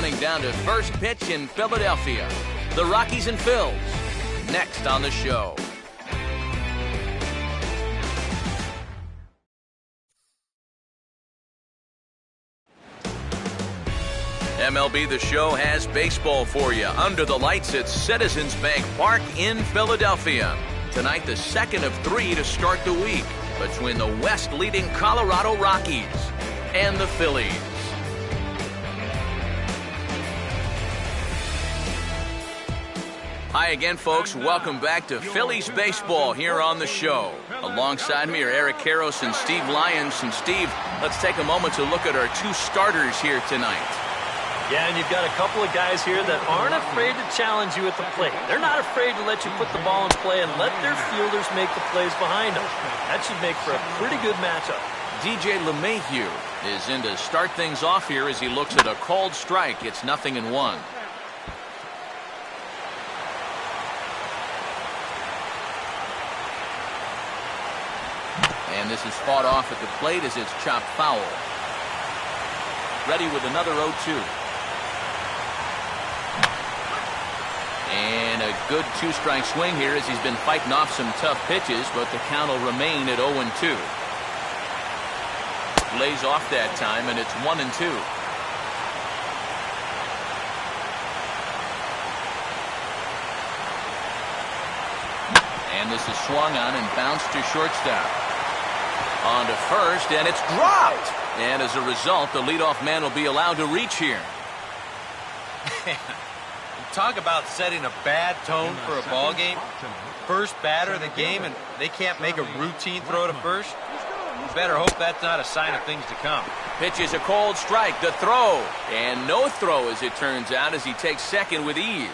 counting down to first pitch in Philadelphia. The Rockies and Phils, next on the show. MLB The Show has baseball for you under the lights at Citizens Bank Park in Philadelphia. Tonight, the second of three to start the week between the West-leading Colorado Rockies and the Phillies. Hi again, folks. Welcome back to Phillies baseball here on the show. Alongside me are Eric Karros and Steve Lyons. And Steve, let's take a moment to look at our two starters here tonight. Yeah, and you've got a couple of guys here that aren't afraid to challenge you at the plate. They're not afraid to let you put the ball in play and let their fielders make the plays behind them. That should make for a pretty good matchup. DJ LeMahieu is in to start things off here as he looks at a called strike. It's 0-1. And this is fought off at the plate as it's chopped foul. Ready with another 0-2. And a good two-strike swing here as he's been fighting off some tough pitches, but the count will remain at 0-2. Lays off that time, and it's 1-2. And this is swung on and bounced to shortstop. On to first, and it's dropped. And as a result, the leadoff man will be allowed to reach here. Talk about setting a bad tone for a ball game. First batter of the game, and they can't make a routine throw to first. You better hope that's not a sign of things to come. Pitch is a cold strike. The throw. And no throw, as it turns out, as he takes second with ease.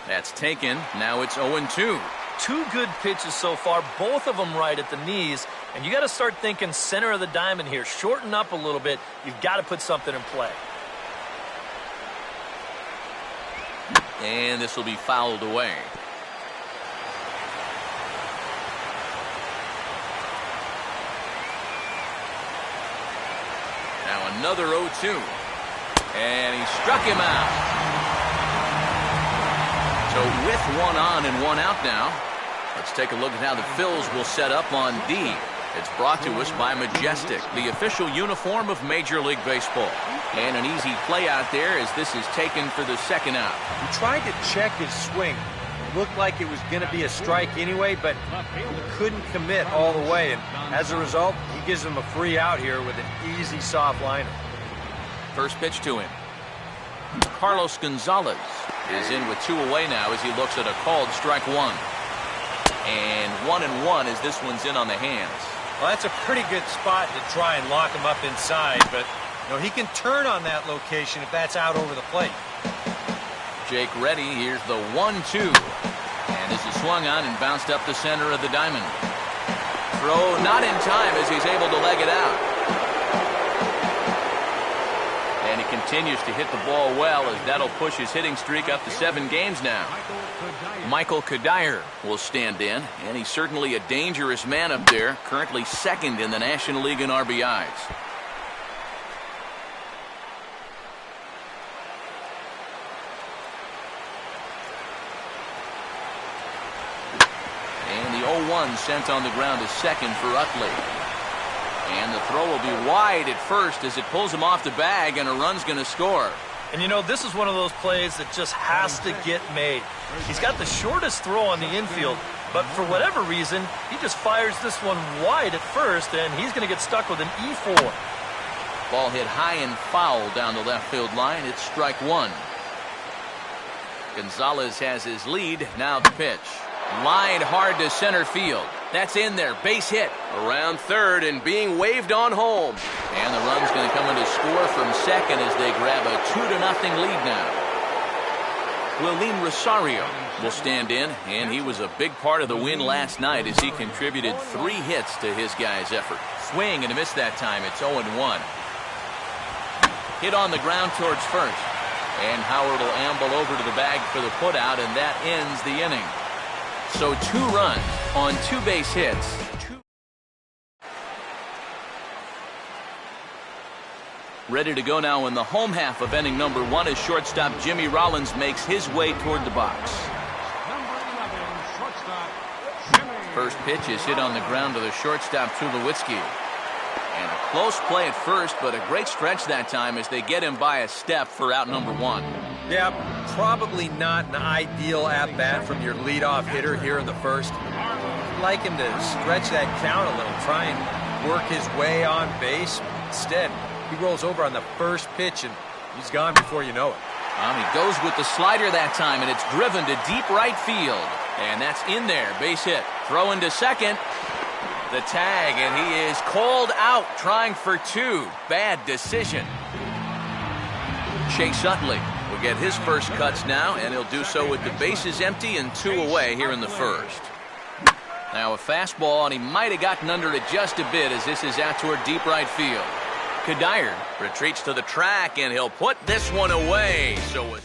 That's taken. Now it's 0-2. Two good pitches so far, both of them right at the knees. And you got to start thinking center of the diamond here. Shorten up a little bit. You've got to put something in play. And this will be fouled away. Now another 0-2. And he struck him out. So with one on and one out now, let's take a look at how the Phils will set up on D. It's brought to us by Majestic, the official uniform of Major League Baseball. And an easy play out there as this is taken for the second out. He tried to check his swing. It looked like it was going to be a strike anyway, but he couldn't commit all the way. And as a result, he gives him a free out here with an easy soft liner. First pitch to him. Carlos Gonzalez is in with 2 away now as he looks at a called strike 1. And 1-1 as this one's in on the hands. Well, that's a pretty good spot to try and lock him up inside, but you know, he can turn on that location if that's out over the plate. Jake ready. Here's the 1-2. And this is swung on and bounced up the center of the diamond. Throw not in time as he's able to leg it out. And he continues to hit the ball well as that'll push his hitting streak up to 7 games now. Michael Kadire will stand in, and he's certainly a dangerous man up there, currently second in the National League in RBIs. And the 0-1 sent on the ground to second for Utley. And the throw will be wide at first as it pulls him off the bag, and a run's going to score. And you know, this is one of those plays that just has to get made. He's got the shortest throw on the infield, but for whatever reason, he just fires this one wide at first, and he's going to get stuck with an E4. Ball hit high and foul down the left field line. It's strike 1. Gonzalez has his lead. Now the pitch. Lined hard to center field. That's in there. Base hit. Around third and being waved on home. And the run's going to come in to score from second as they grab a 2-0 lead now. Willeen Rosario will stand in, and he was a big part of the win last night as he contributed 3 hits to his guys' effort. Swing and a miss that time. It's 0-1. Hit on the ground towards first. And Howard will amble over to the bag for the putout, and that ends the inning. So 2 runs on 2 base hits. Ready to go now in the home half of inning number 1 as shortstop Jimmy Rollins makes his way toward the box. First pitch is hit on the ground to the shortstop Tulowitzki. And a close play at first, but a great stretch that time as they get him by a step for out number 1. Yeah, probably not an ideal at-bat from your leadoff hitter here in the first. I'd like him to stretch that count a little, try and work his way on base. Instead, he rolls over on the first pitch, and he's gone before you know it. He goes with the slider that time, and it's driven to deep right field. And that's in there, base hit. Throw into second. The tag, and he is called out, trying for 2. Bad decision. Chase Utley will get his first cuts now, and he'll do so with the bases empty and 2 away here in the first. Now a fastball, and he might have gotten under it just a bit as this is out toward deep right field. Kadire retreats to the track, and he'll put this one away. So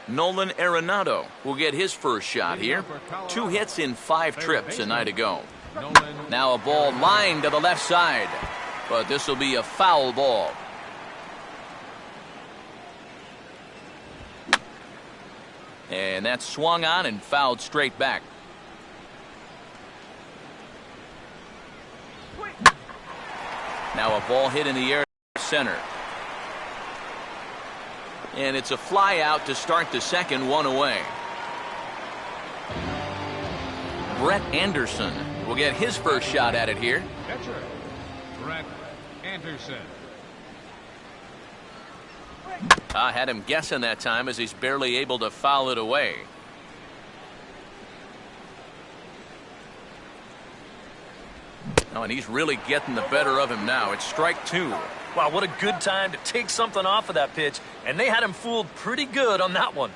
Nolan Arenado will get his first shot here. 2 hits in 5 trips a night ago. Now a ball lined to the left side, but this will be a foul ball. And that's swung on and fouled straight back. Now a ball hit in the air center. And it's a fly out to start the second, 1 away. Brett Anderson will get his first shot at it here. Catcher, Brett Anderson. I had him guessing that time as he's barely able to foul it away. Oh, and he's really getting the better of him now. It's strike 2. Wow, what a good time to take something off of that pitch, and they had him fooled pretty good on that one.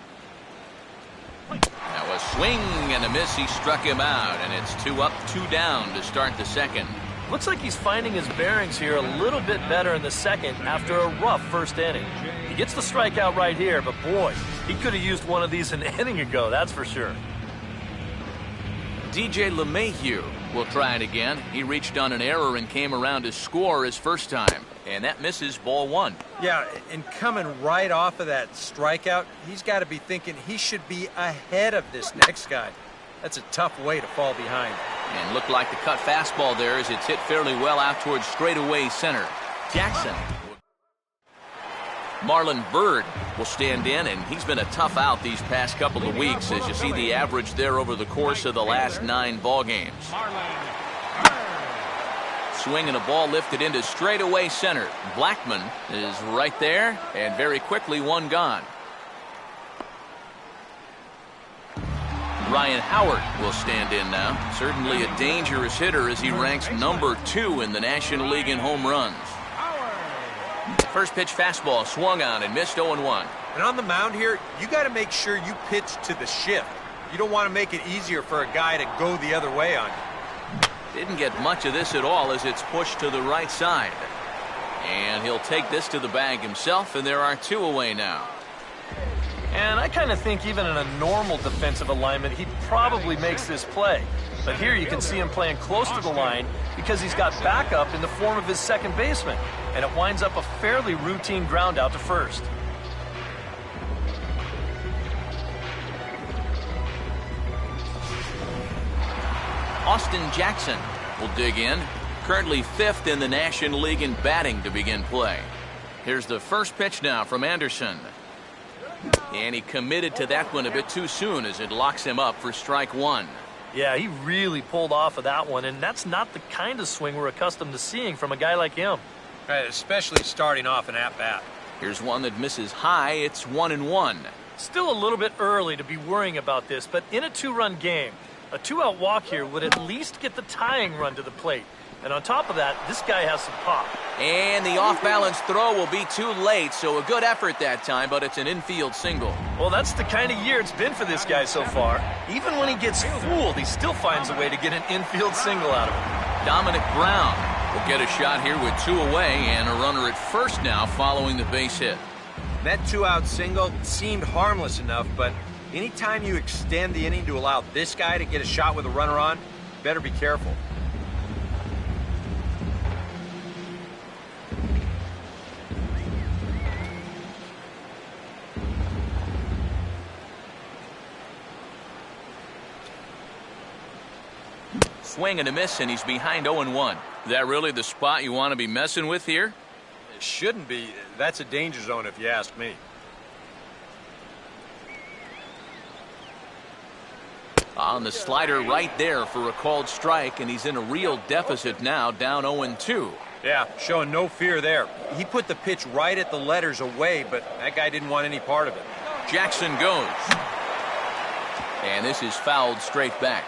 Now a swing and a miss. He struck him out, and it's 2 up, 2 down to start the second. Looks like he's finding his bearings here a little bit better in the second after a rough first inning. He gets the strikeout right here, but boy, he could have used one of these an inning ago, that's for sure. DJ LeMahieu will try it again. He reached on an error and came around to score his first time. And that misses, ball 1. Yeah, and coming right off of that strikeout, he's got to be thinking he should be ahead of this next guy. That's a tough way to fall behind. And looked like the cut fastball there as it's hit fairly well out towards straightaway center. Jackson. Marlon Byrd will stand in, and he's been a tough out these past couple of weeks as you see the average there over the course of the last 9 ball games. Swinging a ball lifted into straightaway center. Blackman is right there, and very quickly 1 gone. Ryan Howard will stand in now. Certainly a dangerous hitter as he ranks number 2 in the National League in home runs. First pitch fastball swung on and missed 0-1. And on the mound here, you got to make sure you pitch to the shift. You don't want to make it easier for a guy to go the other way on you. Didn't get much of this at all as it's pushed to the right side. And he'll take this to the bag himself, and there are 2 away now. And I kind of think even in a normal defensive alignment, he probably makes this play. But here you can see him playing close to the line because he's got backup in the form of his second baseman. And it winds up a fairly routine ground out to first. Austin Jackson will dig in. Currently 5th in the National League in batting to begin play. Here's the first pitch now from Anderson. And he committed to that one a bit too soon as it locks him up for strike 1. Yeah, he really pulled off of that one, and that's not the kind of swing we're accustomed to seeing from a guy like him. Right, especially starting off an at-bat. Here's one that misses high. It's 1-1. Still a little bit early to be worrying about this, but in a 2-run game, a 2-out walk here would at least get the tying run to the plate. And on top of that, this guy has some pop. And the off-balance throw will be too late, so a good effort that time, but it's an infield single. Well, that's the kind of year it's been for this guy so far. Even when he gets fooled, he still finds a way to get an infield single out of it. Dominic Brown will get a shot here with 2 away and a runner at first now following the base hit. That 2-out single seemed harmless enough, but anytime you extend the inning to allow this guy to get a shot with a runner on, better be careful. Swing and a miss, and he's behind 0-1. Is that really the spot you want to be messing with here? It shouldn't be. That's a danger zone if you ask me. On the slider right there for a called strike, and he's in a real deficit now, down 0-2. Yeah, showing no fear there. He put the pitch right at the letters away, but that guy didn't want any part of it. Jackson goes. And this is fouled straight back.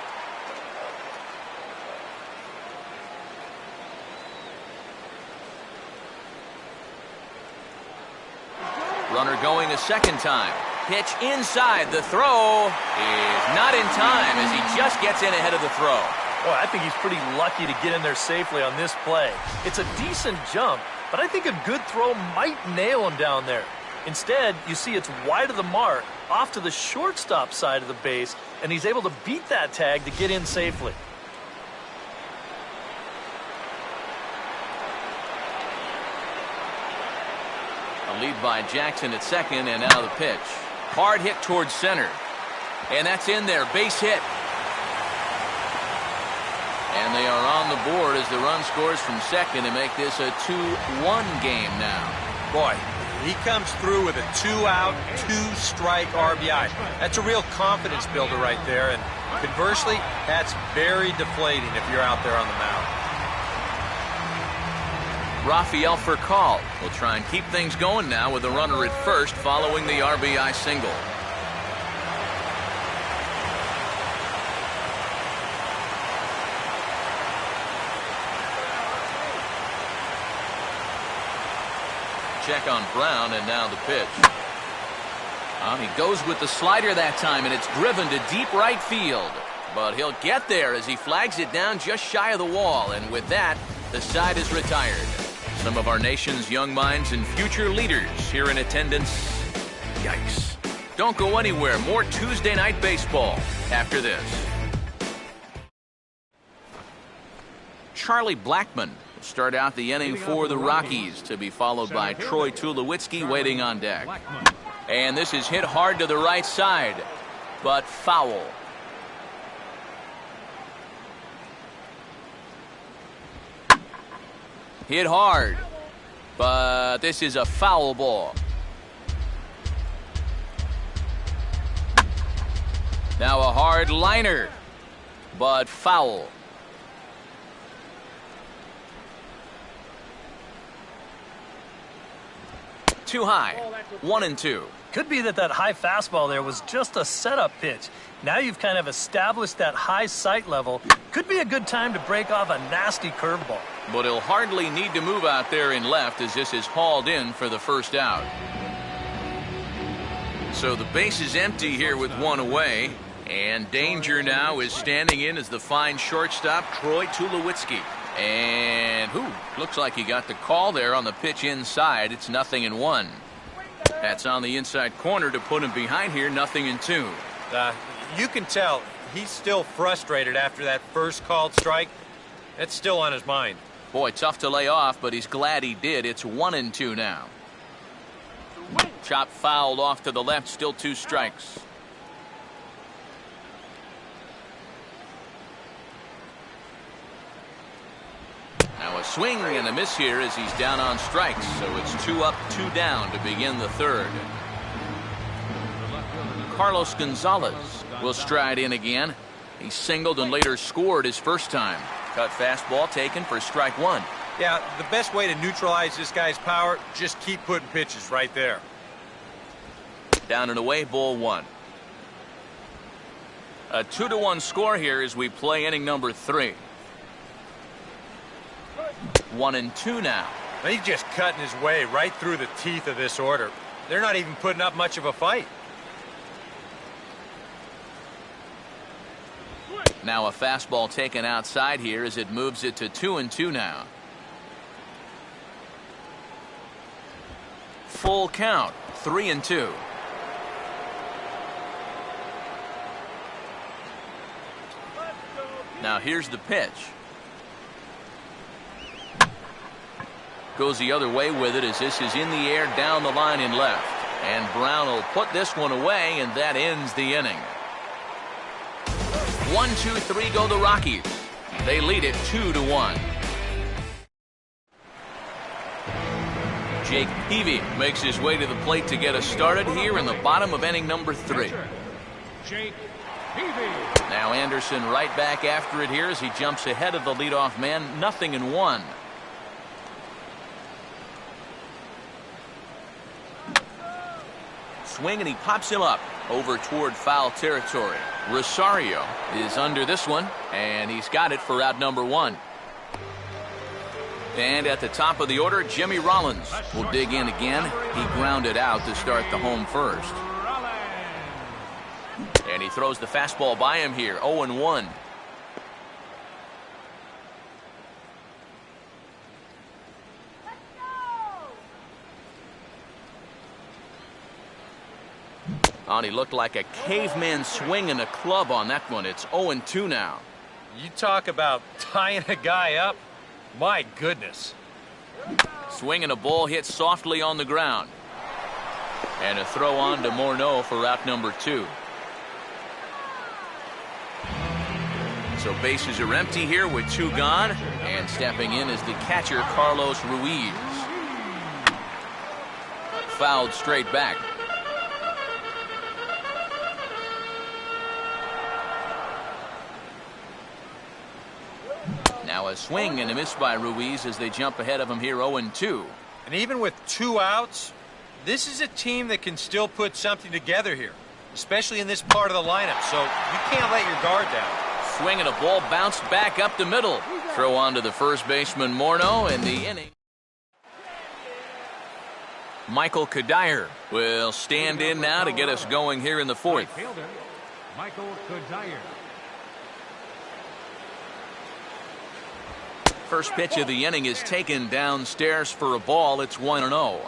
Runner going a second time. Pitch inside. The throw is not in time as he just gets in ahead of the throw. Well, I think he's pretty lucky to get in there safely on this play. It's a decent jump, but I think a good throw might nail him down there. Instead, you see it's wide of the mark, off to the shortstop side of the base, and he's able to beat that tag to get in safely. A lead by Jackson at second, and now the pitch. Hard hit towards center. And that's in there, base hit. And they are on the board as the run scores from second to make this a 2-1 game now. Boy, he comes through with a 2-out, 2-strike RBI. That's a real confidence builder right there, and conversely, that's very deflating if you're out there on the mound. Rafael Furcal will try and keep things going now with a runner at first following the RBI single. Check on Brown, and now the pitch. He goes with the slider that time, and it's driven to deep right field. But he'll get there as he flags it down just shy of the wall, and with that, the side is retired. Some of our nation's young minds and future leaders here in attendance. Yikes. Don't go anywhere. More Tuesday Night Baseball after this. Charlie Blackmon will start out the inning for the Rockies, to be followed by Troy Tulowitzki waiting on deck. And this is hit hard to the right side, but foul. Hit hard, but this is a foul ball. Now a hard liner, but foul. Too high, 1-2. Could be that high fastball there was just a setup pitch. Now you've kind of established that high sight level. Could be a good time to break off a nasty curveball. But he'll hardly need to move out there in left as this is hauled in for the first out. So the base is empty here with one away. And danger now is standing in as the fine shortstop, Troy Tulowitzki. And looks like he got the call there on the pitch inside. It's 0-1. That's on the inside corner to put him behind here, 0-2. You can tell he's still frustrated after that first called strike. It's still on his mind. Boy, tough to lay off, but he's glad he did. It's 1-2 now. Chop fouled off to the left, still 2 strikes. Now a swing and a miss here as he's down on strikes, so it's 2 up, 2 down to begin the third. Carlos Gonzalez will stride in again. He singled and later scored his first time. Cut fastball taken for strike 1. Yeah, the best way to neutralize this guy's power, just keep putting pitches right there. Down and away, ball 1. A 2-1 score here as we play inning number 3. 1-2 now. He's just cutting his way right through the teeth of this order. They're not even putting up much of a fight. Now a fastball taken outside here as it moves it to 2-2 now. Full count, 3-2. Now here's the pitch. Goes the other way with it as this is in the air down the line in left. And Brown will put this one away, and that ends the inning. 1-2-3 go the Rockies. They lead it 2-1. Jake Peavy makes his way to the plate to get us started here in the bottom of inning number 3. Jake Peavy. Now Anderson right back after it here as he jumps ahead of the leadoff man. 0-1. Swing and he pops him up over toward foul territory. Rosario is under this one, and he's got it for out number 1. And at the top of the order, Jimmy Rollins will dig in again. He grounded out to start the home first. And he throws the fastball by him here. 0-1. And he looked like a caveman swinging a club on that one. It's 0-2 now. You talk about tying a guy up. My goodness. Swing and a ball hit softly on the ground. And a throw on to Morneau for out number 2. So bases are empty here with 2 gone. And stepping in is the catcher, Carlos Ruiz. Fouled straight back. Now a swing and a miss by Ruiz as they jump ahead of him here 0-2. And even with 2 outs, this is a team that can still put something together here, especially in this part of the lineup, so you can't let your guard down. Swing and a ball bounced back up the middle. Throw on to the first baseman Morneau in the inning. Michael Kadire will stand in now to get us going here in the 4th. Fielder, Michael Kadire. First pitch of the inning is taken downstairs for a ball. It's 1-0.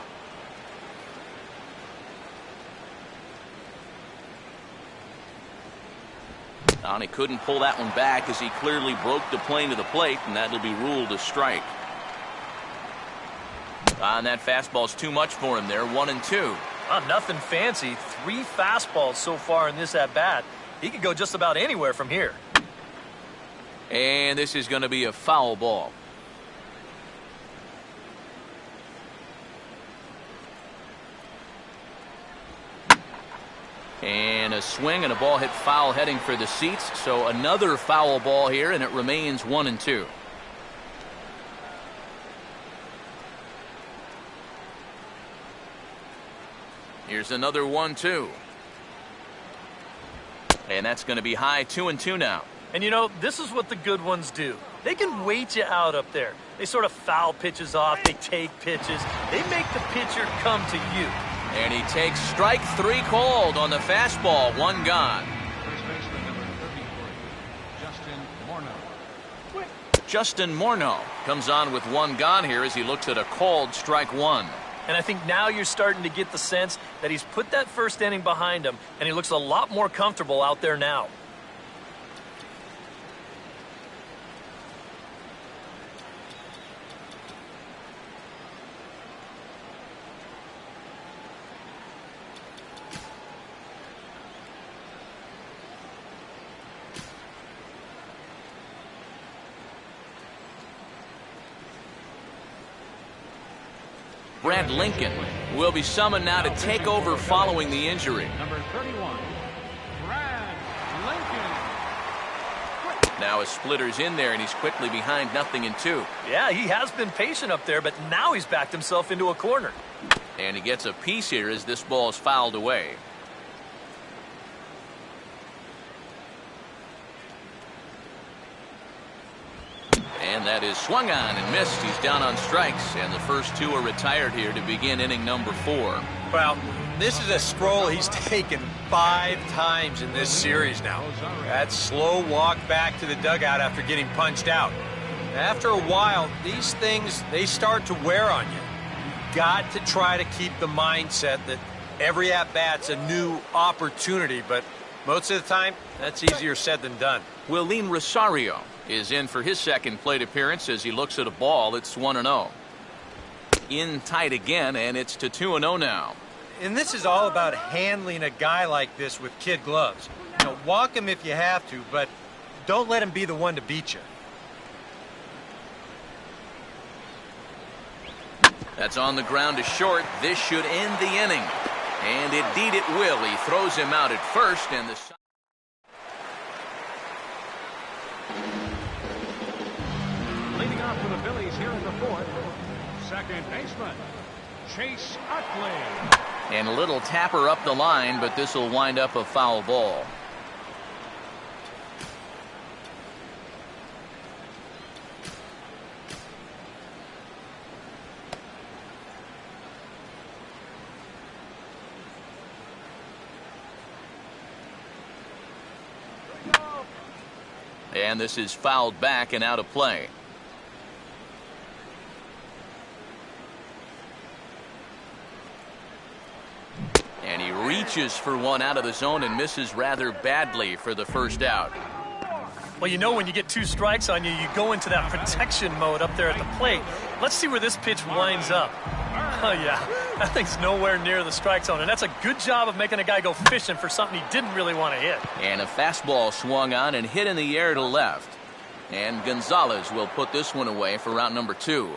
And he couldn't pull that one back as he clearly broke the plane to the plate, and that'll be ruled a strike. And that fastball's too much for him there. 1-2. Nothing fancy. 3 fastballs so far in this at-bat. He could go just about anywhere from here. And this is going to be a foul ball. And a swing and a ball hit foul heading for the seats. So another foul ball here, and it remains 1-2. Here's another 1-2. And that's going to be high. 2-2 now. And you know, this is what the good ones do. They can wait you out up there. They sort of foul pitches off. They take pitches. They make the pitcher come to you. And he takes strike 3 called on the fastball. 1 gone. First baseman number 33, Justin Morneau. Justin Morneau comes on with 1 gone here as he looks at a called strike 1. And I think now you're starting to get the sense that he's put that first inning behind him, and he looks a lot more comfortable out there now. Brad Lincoln will be summoned now to take over following the injury. Number 31, Brad Lincoln. Now a splitter's in there, and he's quickly behind 0-2. Yeah, he has been patient up there, but now he's backed himself into a corner. And he gets a piece here as this ball is fouled away. And that is swung on and missed. He's down on strikes, and the first 2 are retired here to begin inning number 4. Well, this is a stroll he's taken 5 times in this series now. That slow walk back to the dugout after getting punched out. After a while, these things, they start to wear on you. You've got to try to keep the mindset that every at-bat's a new opportunity, but most of the time, that's easier said than done. Willeen Rosario is in for his second plate appearance as he looks at a ball. It's 1-0. In tight again, and it's to 2-0 now. And this is all about handling a guy like this with kid gloves. You know, walk him if you have to, but Don't let him be the one to beat you. That's on the ground to short. This should end the inning. And indeed it will. He throws him out at first, and the... Leading off for the Phillies here in the fourth, second baseman, Chase Utley. And a little tapper up the line, but this will wind up a foul ball. And this is fouled back and out of play. And he reaches for one out of the zone and misses rather badly for the first out. Well, you know when you get 2 strikes on you, you go into that protection mode up there at the plate. Let's see where this pitch winds up. Oh, yeah, that thing's nowhere near the strike zone, and that's a good job of making a guy go fishing for something he didn't really want to hit. And a fastball swung on and hit in the air to left. And Gonzalez will put this one away for route number 2.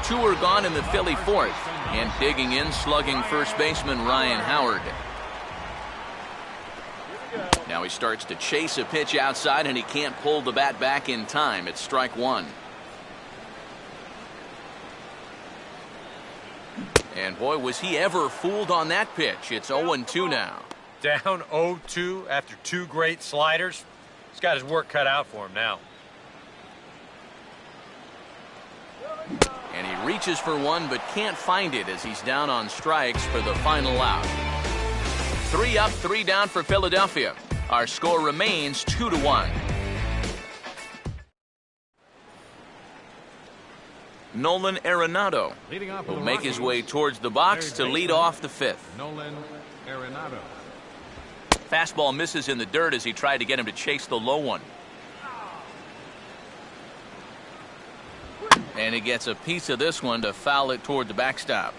2 are gone in the Philly fourth. And digging in, slugging first baseman Ryan Howard. Now he starts to chase a pitch outside, and he can't pull the bat back in time. It's strike 1. And boy, was he ever fooled on that pitch. It's 0-2 now. Down 0-2 after 2 great sliders. He's got his work cut out for him now. And he reaches for one but can't find it as he's down on strikes for the final out. 3 up, 3 down for Philadelphia. Our score remains 2-1. Nolan Arenado will make his way towards the box to lead off the 5th. Nolan Arenado. Fastball misses in the dirt as he tried to get him to chase the low one. And he gets a piece of this one to foul it toward the backstop.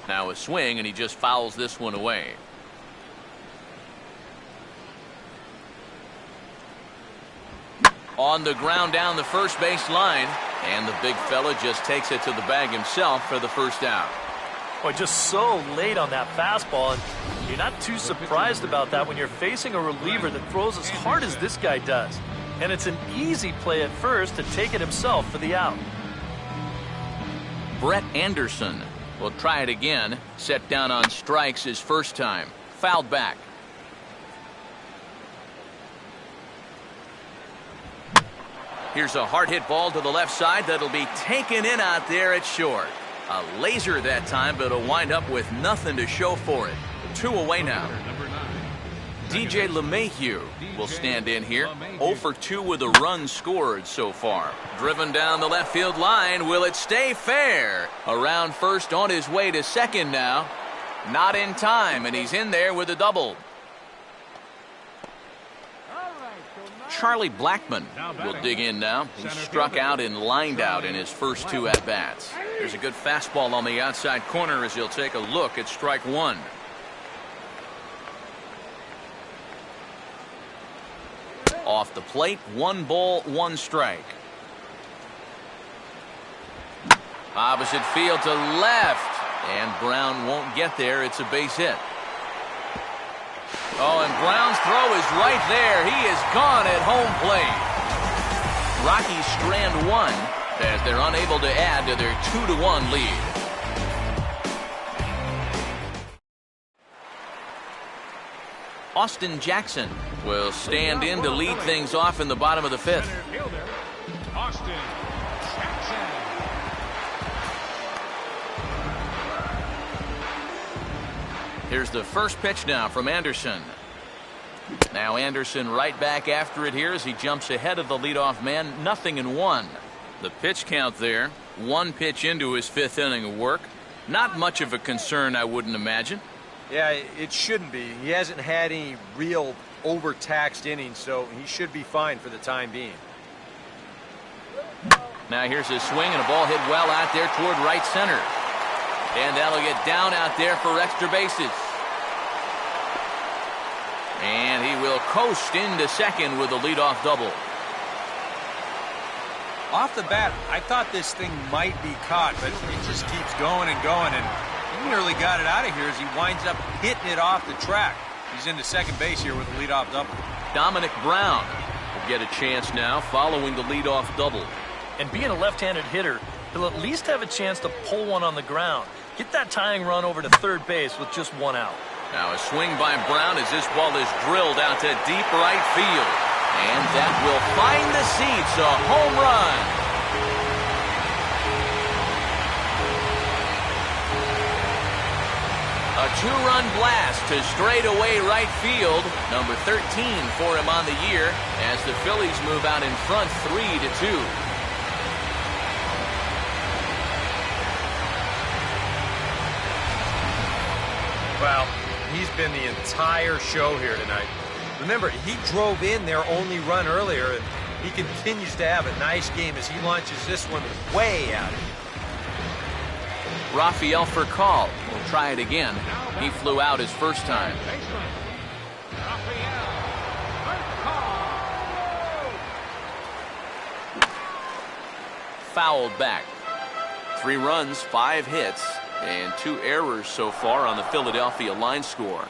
Now a swing, and he just fouls this one away. On the ground down the first base line, and the big fella just takes it to the bag himself for the first out. Boy, just so late on that fastball, and you're not too surprised about that when you're facing a reliever that throws as hard as this guy does. And it's an easy play at first to take it himself for the out. Brett Anderson will try it again. Set down on strikes his first time. Fouled back. Here's a hard hit ball to the left side that'll be taken in out there at short. A laser that time, but it'll wind up with nothing to show for it. 2 away now. DJ LeMahieu will stand in here. 0 for 2 with a run scored so far. Driven down the left field line. Will it stay fair? Around first, on his way to second now. Not in time, and he's in there with a double. Charlie Blackmon will dig in now. He struck out and lined out in his first 2 at-bats. There's a good fastball on the outside corner as he'll take a look at strike 1. Off the plate, 1 ball, 1 strike. Opposite field to left, and Brown won't get there. It's a base hit. Oh, and Brown's throw is right there. He is gone at home plate. Rockies strand 1 as they're unable to add to their 2-1 lead. Austin Jackson will stand in to lead things off in the bottom of the 5th. Austin Jackson. Here's the first pitch now from Anderson. Now Anderson right back after it here as he jumps ahead of the leadoff man. 0-1. The pitch count there. 1 pitch into his 5th inning of work. Not much of a concern, I wouldn't imagine. Yeah, it shouldn't be. He hasn't had any real overtaxed innings, so he should be fine for the time being. Now here's a swing and a ball hit well out there toward right center. And that'll get down out there for extra bases. And he will coast into second with a leadoff double. Off the bat, I thought this thing might be caught, but it just keeps going and going, and he nearly got it out of here as he winds up hitting it off the track. He's into second base here with a leadoff double. Dominic Brown will get a chance now following the leadoff double. And being a left-handed hitter, he'll at least have a chance to pull one on the ground. Get that tying run over to third base with just one out. Now a swing by Brown as this ball is drilled out to deep right field. And that will find the seats, a home run. A two-run blast to straightaway right field. Number 13 for him on the year as the Phillies move out in front 3-2. Well, he's been the entire show here tonight. Remember, he drove in their only run earlier, and he continues to have a nice game as he launches this one way out. Rafael Furcal will try it again. He flew out his first time. Fouled back. 3 runs, 5 hits, and 2 errors so far on the Philadelphia line score.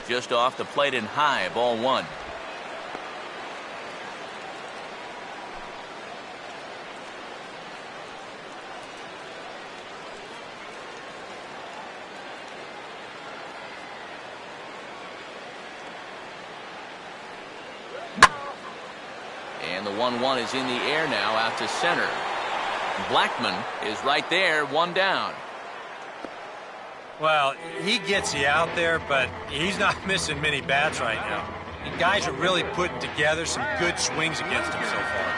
Just off the plate and high, ball 1. And the 1-1 is in the air now out to center. Blackman is right there, 1 down. Well, he gets you out there, but he's not missing many bats right now. And guys are really putting together some good swings against him so far.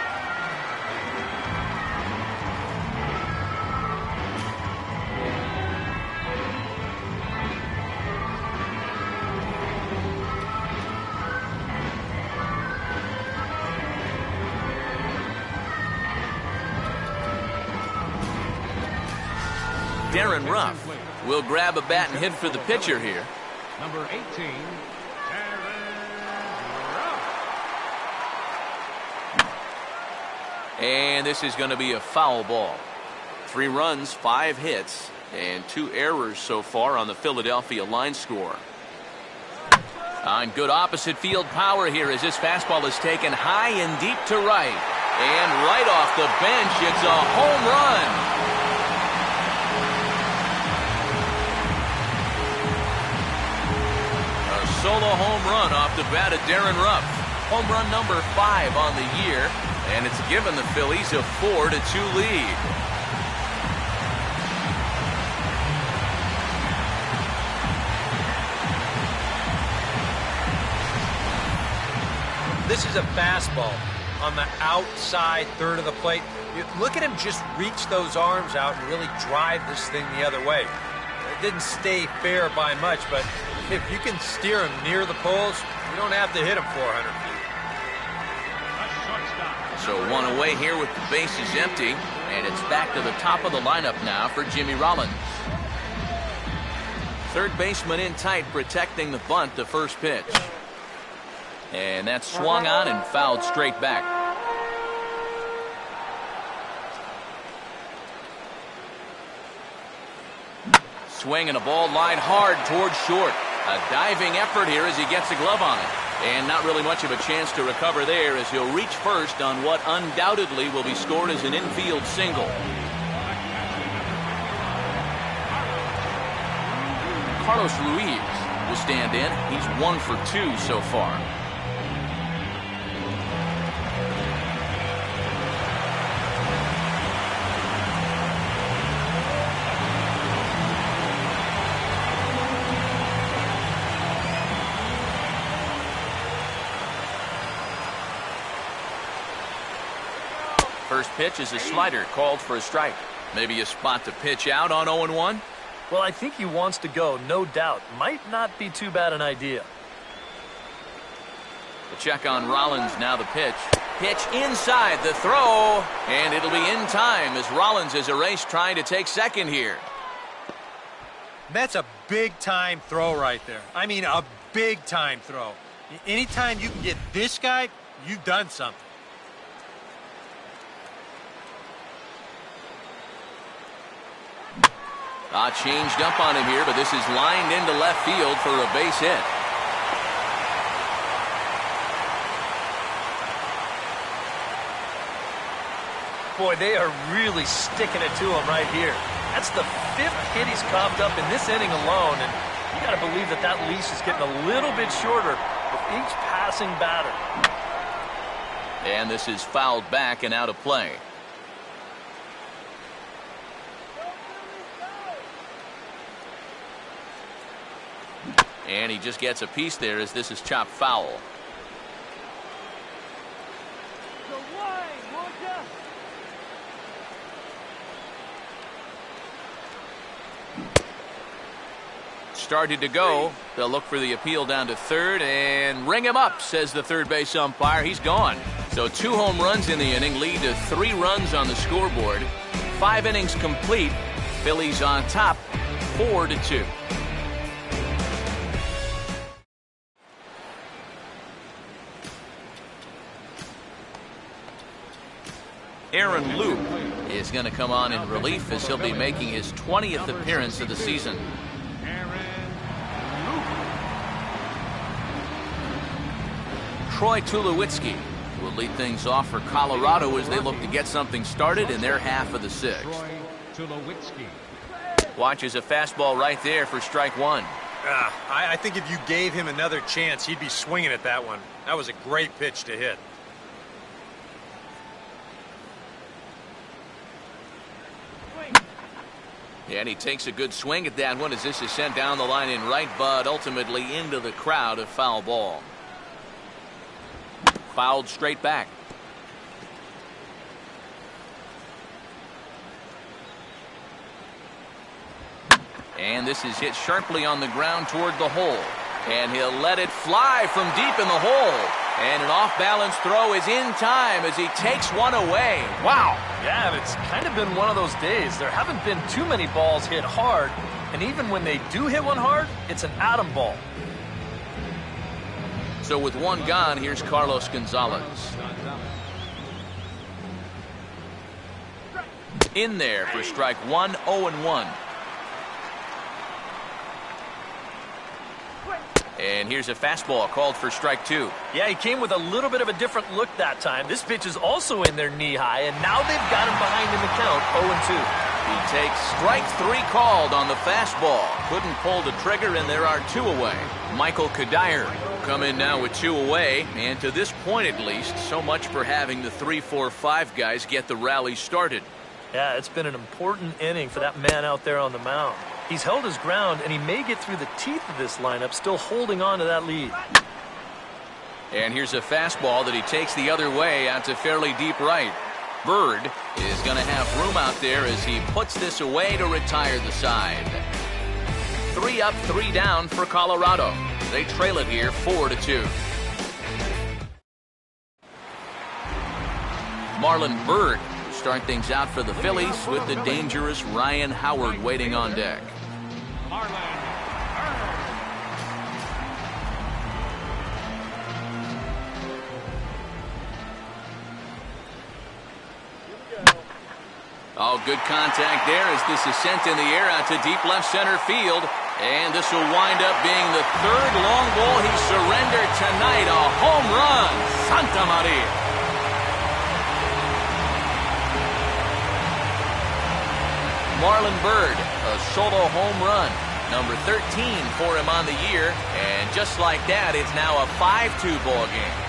Darren Ruff will grab a bat and hit for the pitcher here. Number 18, Darren Ruff. And this is going to be a foul ball. 3 runs, 5 hits, and 2 errors so far on the Philadelphia line score. On good opposite field power here as this fastball is taken high and deep to right. And right off the bench, it's a home run. Solo home run off the bat of Darren Ruff. Home run number 5 on the year, and it's given the Phillies a 4-2 lead. This is a fastball on the outside third of the plate. Look at him just reach those arms out and really drive this thing the other way. It didn't stay fair by much, but if you can steer him near the poles, you don't have to hit him 400 feet. So 1 away here with the bases empty, and it's back to the top of the lineup now for Jimmy Rollins. Third baseman in tight, protecting the bunt, the first pitch. And that's swung on and fouled straight back. Swing and a ball lined hard towards short. A diving effort here as he gets a glove on it. And not really much of a chance to recover there as he'll reach first on what undoubtedly will be scored as an infield single. Carlos Ruiz will stand in. He's 1 for 2 so far. First pitch is a slider called for a strike. Maybe a spot to pitch out on 0-1. Well, I think he wants to go, no doubt. Might not be too bad an idea. The check on Rollins, now the pitch. Pitch inside the throw, and it'll be in time as Rollins is erased trying to take second here. That's a big-time throw right there. I mean, a big-time throw. Anytime you can get this guy, you've done something. Changed up on him here, but this is lined into left field for a base hit. Boy, they are really sticking it to him right here. That's the 5th hit he's coughed up in this inning alone, and you got to believe that that leash is getting a little bit shorter with each passing batter. And this is fouled back and out of play. And he just gets a piece there as this is chopped foul. Started to go. They'll look for the appeal down to third and ring him up, says the third base umpire. He's gone. So 2 home runs in the inning lead to 3 runs on the scoreboard. 5 innings complete. Phillies on top, 4-2. Aaron Luke is going to come on in relief as he'll be making his 20th appearance of the season. Troy Tulowitzki will lead things off for Colorado as they look to get something started in their half of the 6th. Watches a fastball right there for strike 1. I think if you gave him another chance, he'd be swinging at that one. That was a great pitch to hit. And he takes a good swing at that one as this is sent down the line in right, but ultimately into the crowd, a foul ball. Fouled straight back. And this is hit sharply on the ground toward the hole. And he'll let it fly from deep in the hole. And an off-balance throw is in time as he takes one away. Wow. Yeah, it's kind of been one of those days. There haven't been too many balls hit hard. And even when they do hit one hard, it's an atom ball. So with one gone, here's Carlos Gonzalez. In there for strike 1, 0-1. And here's a fastball called for strike 2. Yeah, he came with a little bit of a different look that time. This pitch is also in their knee high, and now they've got him behind in the count, 0-2. He takes strike 3 called on the fastball. Couldn't pull the trigger, and there are 2 away. Michael Kadire come in now with 2 away, and to this point at least, so much for having the 3, 4, 5 guys get the rally started. Yeah, it's been an important inning for that man out there on the mound. He's held his ground, and he may get through the teeth of this lineup, still holding on to that lead. And here's a fastball that he takes the other way out to fairly deep right. Bird is going to have room out there as he puts this away to retire the side. 3 up, 3 down for Colorado. They trail it here 4-2. Marlon Bird will start things out for the Phillies with the dangerous Ryan Howard waiting on deck. Oh, good contact there as this is sent in the air out to deep left center field. And this will wind up being the 3rd long ball he surrendered tonight. A home run. Santa Maria. Marlon Bird, a solo home run. Number 13 for him on the year. And just like that, it's now a 5-2 ball game.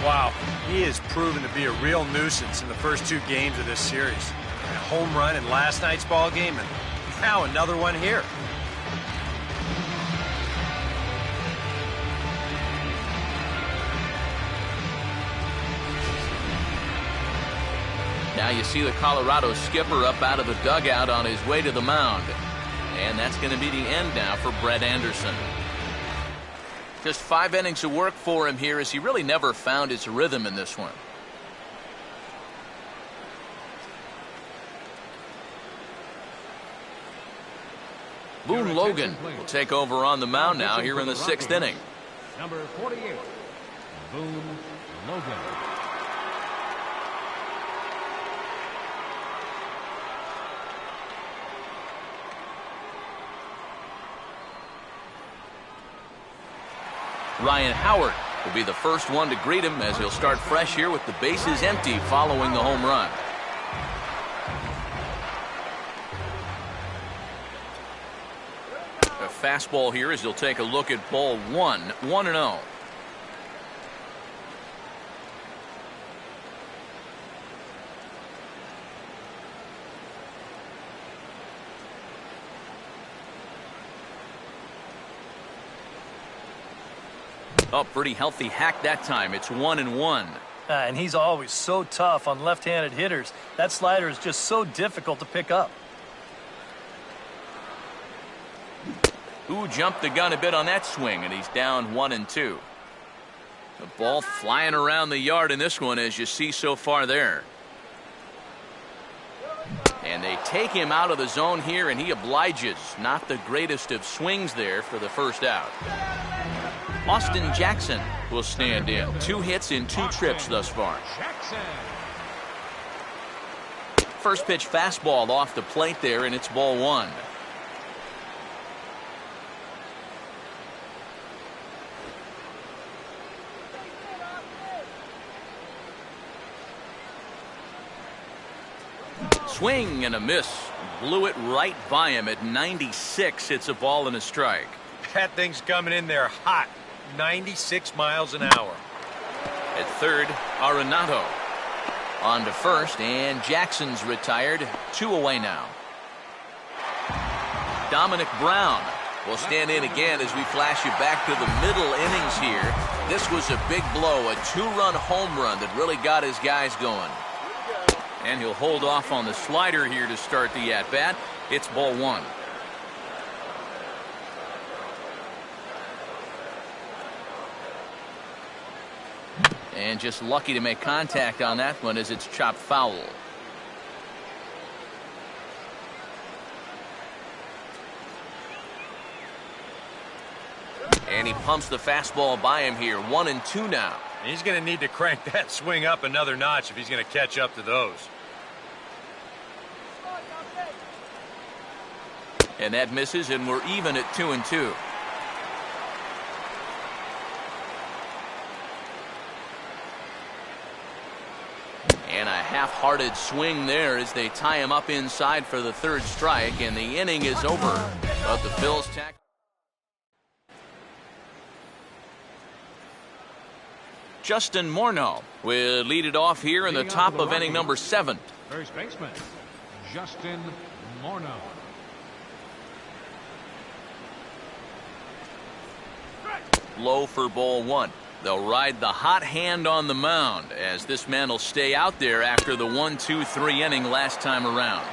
Wow, he has proven to be a real nuisance in the first 2 games of this series. A home run in last night's ball game, and now another one here. Now you see the Colorado skipper up out of the dugout on his way to the mound. And that's going to be the end now for Brett Anderson. Just 5 innings of work for him here, as he really never found his rhythm in this one. Boone Logan will take over on the mound now here in the 6th inning. Number 48, Boone Logan. Ryan Howard will be the first one to greet him, as he'll start fresh here with the bases empty following the home run. A fastball here as he'll take a look at ball 1, 1-0. Oh, pretty healthy hack that time. It's 1-1. And he's always so tough on left-handed hitters. That slider is just so difficult to pick up. Ooh, jumped the gun a bit on that swing, and he's down 1-2. The ball flying around the yard in this one, as you see so far there. And they take him out of the zone here, and he obliges. Not the greatest of swings there for the first out. Austin Jackson will stand in. 2 hits in 2 trips thus far. First pitch fastball off the plate there, and it's ball 1. Swing and a miss. Blew it right by him at 96. It's a ball and a strike. That thing's coming in there hot. 96 miles an hour. At third, Arenado. On to first, and Jackson's retired. 2 away now. Dominic Brown will stand in again as we flash you back to the middle innings here. This was a big blow, a 2-run home run that really got his guys going. And he'll hold off on the slider here to start the at-bat. It's ball 1. And just lucky to make contact on that one as it's chopped foul. And he pumps the fastball by him here. 1-2 now. He's going to need to crank that swing up another notch if he's going to catch up to those. And that misses, and we're even at 2-2. And a half-hearted swing there as they tie him up inside for the 3rd strike, and the inning is over. But the Phillies tack. Justin Morneau will lead it off here in the top of inning number 7. First baseman, Justin Morneau. Low for ball 1. They'll ride the hot hand on the mound, as this man will stay out there after the 1-2-3 inning last time around.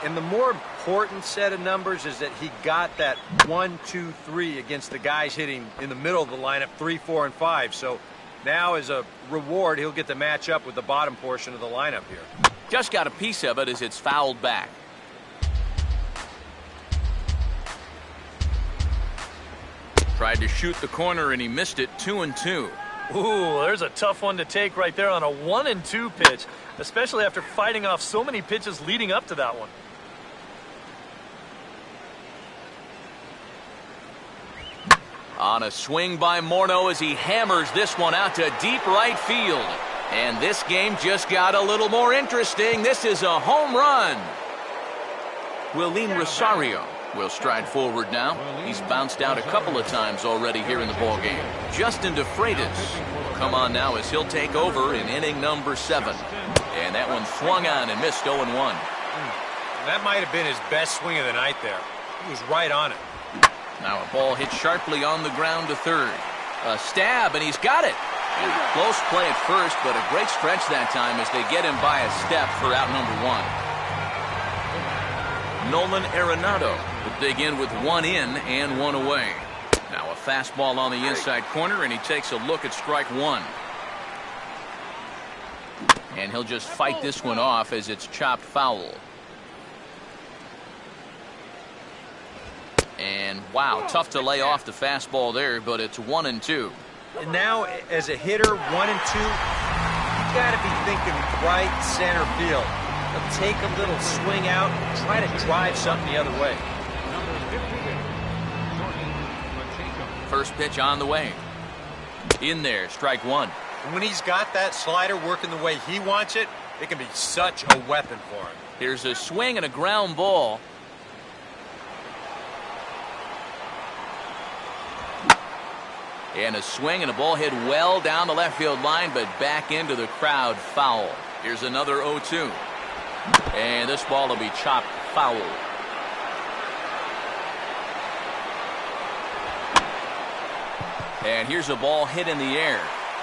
And the more important set of numbers is that he got that 1, 2, 3 against the guys hitting in the middle of the lineup, 3, 4, and 5. So now, as a reward, he'll get to match up with the bottom portion of the lineup here. Just got a piece of it as it's fouled back. Tried to shoot the corner and he missed it. 2-2. Ooh, there's a tough one to take right there on a 1-2 pitch, especially after fighting off so many pitches leading up to that one. On a swing by Morneau as he hammers this one out to deep right field. And this game just got a little more interesting. This is a home run. Willeen Rosario will stride forward now. He's bounced out a couple of times already here in the ballgame. Justin DeFreitas will come on now as he'll take over in inning number 7. And that one swung on and missed 0-1. That might have been his best swing of the night there. He was right on it. Now a ball hit sharply on the ground to third. A stab, and he's got it. Close play at first, but a great stretch that time as they get him by a step for out number one. Nolan Arenado will dig in with one in and one away. Now a fastball on the inside corner, and he takes a look at strike one. And he'll just fight this one off as it's chopped foul. And wow, tough to lay off the fastball there, but it's 1-2. And now, as a hitter, 1-2, you got to be thinking right center field. He'll take a little swing out, try to drive something the other way. First pitch on the way. In there, strike one. And when he's got that slider working the way he wants it, it can be such a weapon for him. Here's a swing and a ground ball. And a swing and a ball hit well down the left field line, but back into the crowd, foul. Here's another 0-2. And this ball will be chopped foul. And here's a ball hit in the air.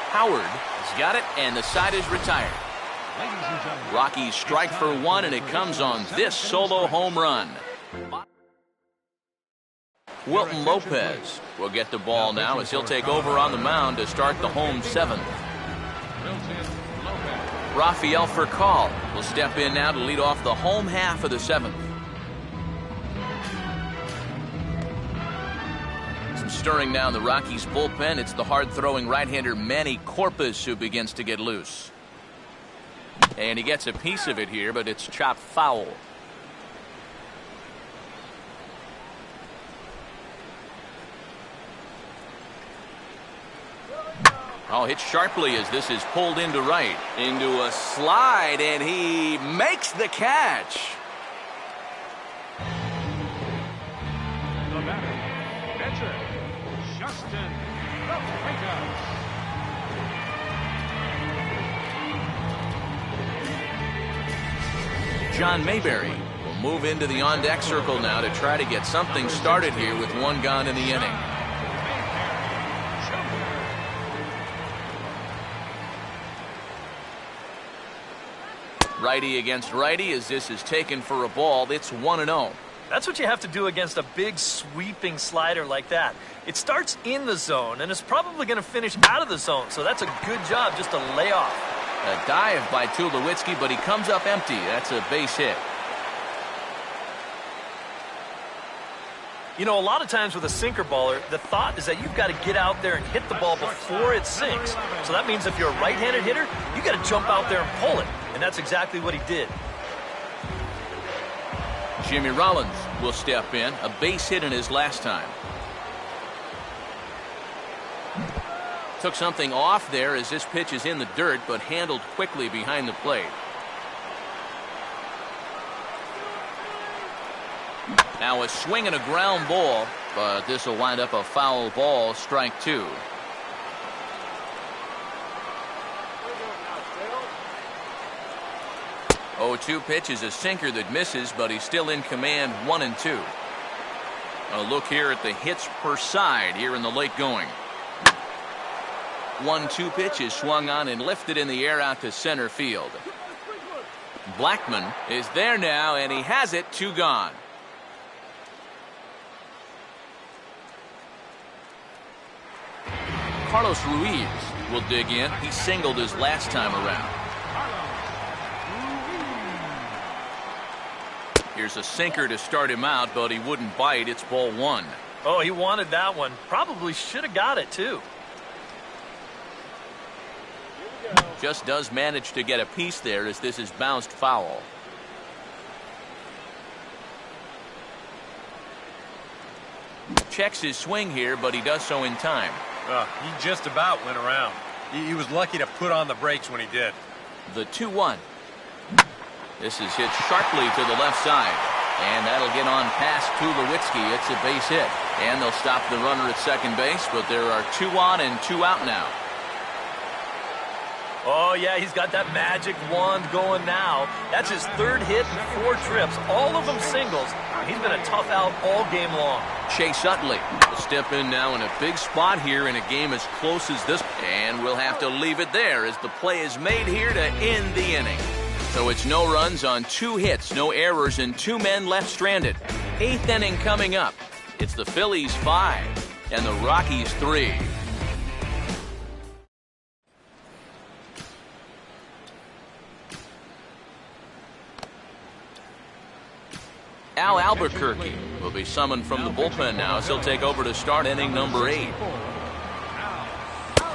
Howard has got it, and the side is retired. Rockies strike for one, and it comes on this solo home run. Wilton Lopez will get the ball now as he'll take over on the mound to start the home seventh. Rafael Furcal will step in now to lead off the home half of the seventh. Some stirring down the Rockies bullpen. It's the hard-throwing right-hander Manny Corpus who begins to get loose. And he gets a piece of it here, but it's chopped foul. Oh, hit sharply as this is pulled into right. Into a slide, and he makes the catch. The batter, pitcher, Justin Rodriguez. John Mayberry will move into the on-deck circle now to try to get something started here with one gone in the inning. Righty against righty as this is taken for a ball. It's 1-0. That's what you have to do against a big sweeping slider like that. It starts in the zone, and it's probably going to finish out of the zone, so that's a good job just to lay off. A dive by Tulowitzki, but he comes up empty. That's a base hit. You know, a lot of times with a sinker baller, the thought is that you've got to get out there and hit the ball before it sinks. So that means if you're a right-handed hitter, you got to jump out there and pull it. And that's exactly what he did. Jimmy Rollins will step in. A base hit in his last time. Took something off there as this pitch is in the dirt, but handled quickly behind the plate. Now a swing and a ground ball, but this will wind up a foul ball, strike two. Oh, 2 pitch is a sinker that misses, but he's still in command, 1-2. A look here at the hits per side here in the late going. 1-2 pitch is swung on and lifted in the air out to center field. Blackman is there now, and he has it, 2 gone. Carlos Ruiz will dig in. He singled his last time around. Here's a sinker to start him out, but he wouldn't bite. It's ball 1. Oh, he wanted that one. Probably should have got it, too. Just does manage to get a piece there as this is bounced foul. Checks his swing here, but he does so in time. He just about went around. He was lucky to put on the brakes when he did. The 2-1. This is hit sharply to the left side. And that'll get on past Tulowitzki. It's a base hit. And they'll stop the runner at second base, but there are 2 on and 2 out now. Oh, yeah, he's got that magic wand going now. That's his 3rd hit in 4 trips, all of them singles. He's been a tough out all game long. Chase Utley will step in now in a big spot here in a game as close as this. And we'll have to leave it there as the play is made here to end the inning. So it's no runs on 2 hits, no errors, and 2 men left stranded. 8th inning coming up. It's the Phillies 5 and the Rockies 3. Al Albuquerque will be summoned from the bullpen now as he'll take over to start inning number 8.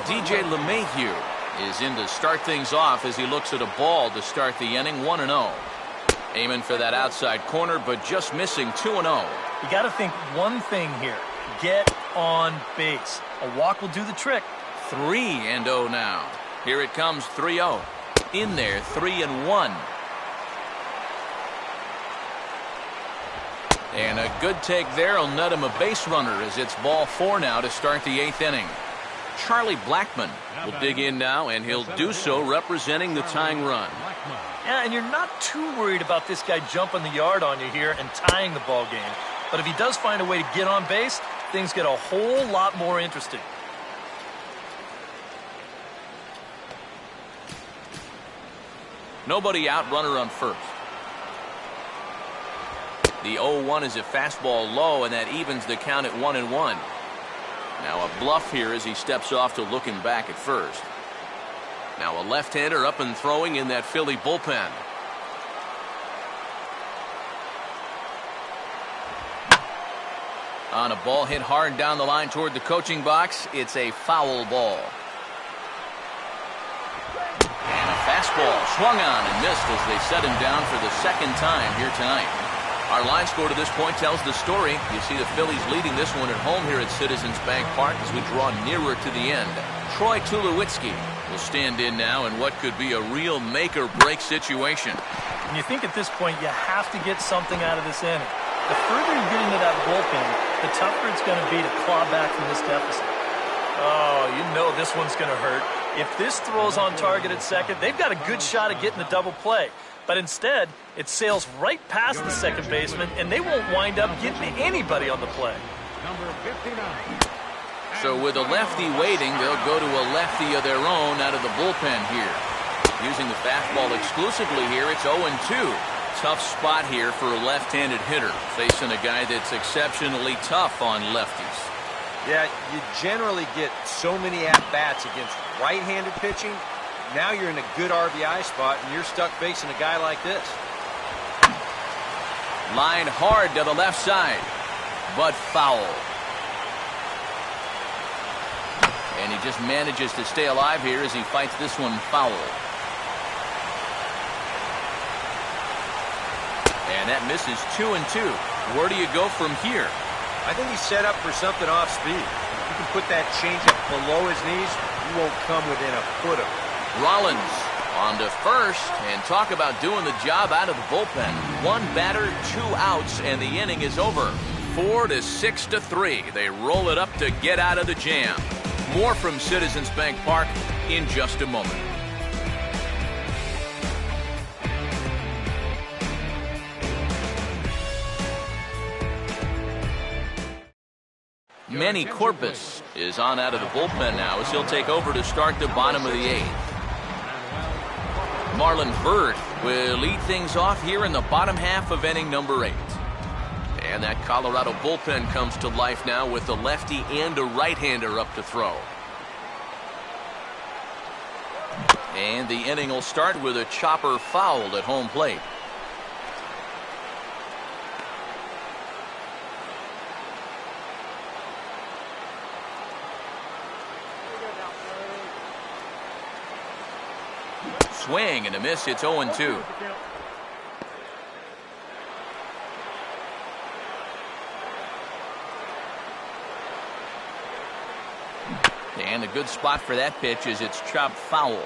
DJ LeMahieu is in to start things off as he looks at a ball to start the inning 1-0. Aiming for that outside corner, but just missing 2-0. You got to think one thing here. Get on base. A walk will do the trick. 3-0 now. Here it comes 3-0. In there, 3-1. And a good take there will net him a base runner as it's ball 4 now to start the 8th inning. Charlie Blackmon will dig in now, and he'll do so representing the tying run. Yeah, and you're not too worried about this guy jumping the yard on you here and tying the ball game. But if he does find a way to get on base, things get a whole lot more interesting. Nobody out, runner on first. The 0-1 is a fastball low, and that evens the count at 1-1. Now a bluff here as he steps off to looking back at first. Now a left-hander up and throwing in that Philly bullpen. On a ball hit hard down the line toward the coaching box, it's a foul ball. And a fastball swung on and missed as they set him down for the 2nd time here tonight. Our line score to this point tells the story. You see the Phillies leading this one at home here at Citizens Bank Park as we draw nearer to the end. Troy Tulowitzki will stand in now in what could be a real make-or-break situation. And you think at this point you have to get something out of this inning. The further you get into that bullpen, the tougher it's going to be to claw back from this deficit. Oh, you know this one's going to hurt. If this throws on target at second, they've got a good shot at getting the double play. But instead, it sails right past the second baseman, and they won't wind up getting anybody on the play. Number 59. So with a lefty waiting, they'll go to a lefty of their own out of the bullpen here. Using the fastball exclusively here, it's 0-2. Tough spot here for a left-handed hitter, facing a guy that's exceptionally tough on lefties. Yeah, you generally get so many at-bats against right-handed pitching. Now you're in a good RBI spot, and you're stuck facing a guy like this. Line hard to the left side, but foul. And he just manages to stay alive here as he fights this one foul. And that misses 2-2. Where do you go from here? I think he's set up for something off speed. If you can put that changeup below his knees, you won't come within a foot of it. Rollins on to first, and talk about doing the job out of the bullpen. 1 batter, 2 outs, and the inning is over. 4-6-3. They roll it up to get out of the jam. More from Citizens Bank Park in just a moment. Manny Corpus is on out of the bullpen now as he'll take over to start the bottom of the 8th. Marlon Byrd will lead things off here in the bottom half of inning number 8. And that Colorado bullpen comes to life now with a lefty and a right-hander up to throw. And the inning will start with a chopper fouled at home plate. Swing and a miss. It's 0-2. And a good spot for that pitch as it's chopped foul.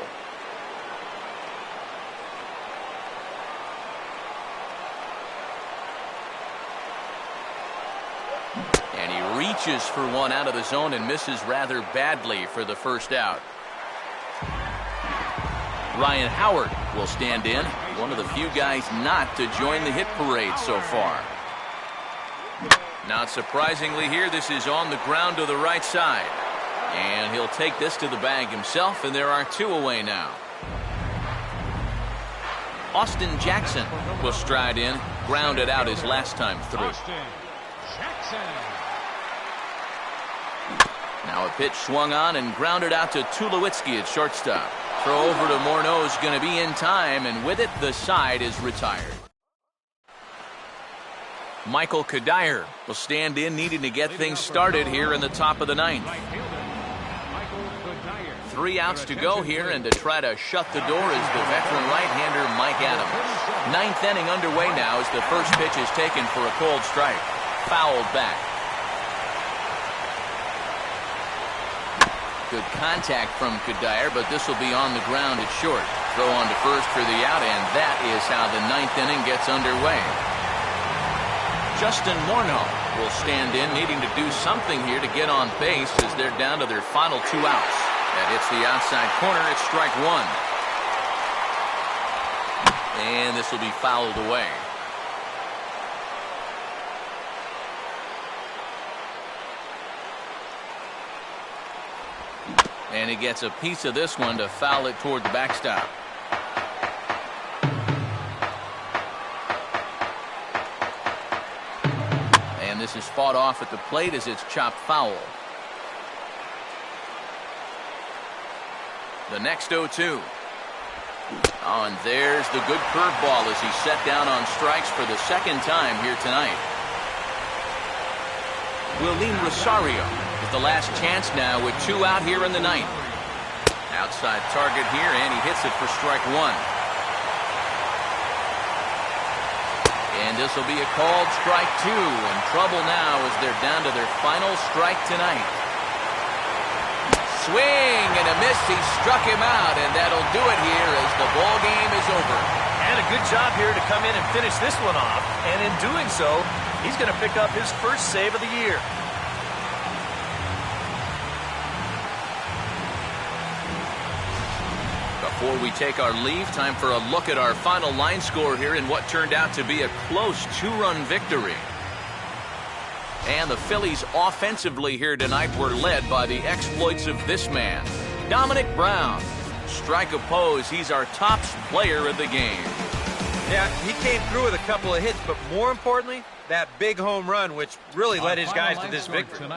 And he reaches for one out of the zone and misses rather badly for the first out. Ryan Howard will stand in, one of the few guys not to join the hit parade so far. Not surprisingly here, this is on the ground to the right side. And he'll take this to the bag himself, and there are 2 away now. Austin Jackson will stride in, grounded out his last time through. Austin Jackson. Now a pitch swung on and grounded out to Tulowitzki at shortstop. Throw over to Morneau is going to be in time, and with it, the side is retired. Michael Kadire will stand in, needing to get things started here in the top of the 9th. 3 outs to go here, and to try to shut the door is the veteran right-hander Mike Adams. 9th inning underway now as the first pitch is taken for a cold strike. Fouled back. Good contact from Kadire, but this will be on the ground at short. Throw on to first for the out, and that is how the 9th inning gets underway. Justin Morneau will stand in, needing to do something here to get on base as they're down to their final 2 outs. That hits the outside corner. It's strike 1. And this will be fouled away. And he gets a piece of this one to foul it toward the backstop. And this is fought off at the plate as it's chopped foul. The next 0-2. Oh, and there's the good curveball as he's set down on strikes for the 2nd time here tonight. Willeen Rosario with the last chance now with 2 out here in the 9th. Outside target here, and he hits it for strike 1. And this will be a called strike 2, and trouble now as they're down to their final strike tonight. Swing and a miss. He struck him out, and that'll do it here as the ball game is over. And a good job here to come in and finish this one off. And in doing so, he's going to pick up his first save of the year. Before we take our leave, time for a look at our final line score here in what turned out to be a close 2-run victory. And the Phillies offensively here tonight were led by the exploits of this man, Dominic Brown. Strike oppose, he's our top player of the game. Yeah, he came through with a couple of hits, but more importantly, that big home run, which really led his guys to this victory.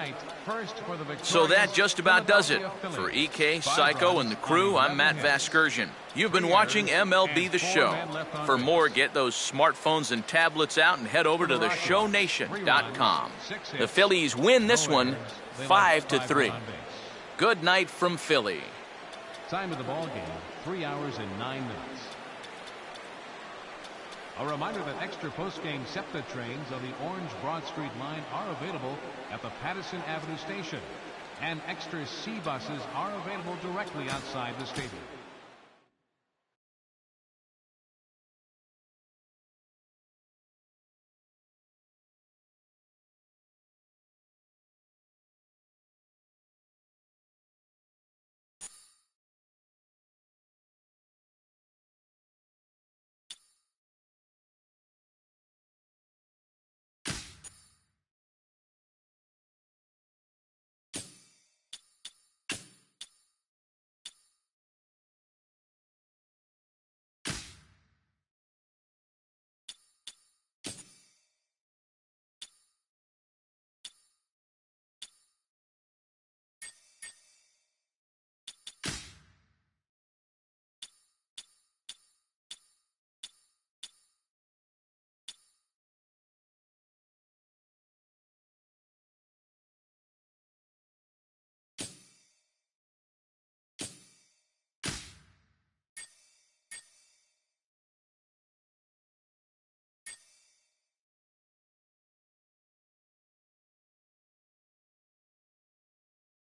So that just about does it. For EK, Psycho, and the crew, I'm Matt Vasgersian. You've been watching MLB The Show. For more, get those smartphones and tablets out and head over to theshownation.com. The Phillies win this one 5-3. Good night from Philly. Time of the ball game, 3 hours and 9 minutes. A reminder that extra post-game SEPTA trains on the Orange Broad Street line are available at the Patterson Avenue station, and extra C buses are available directly outside the stadium.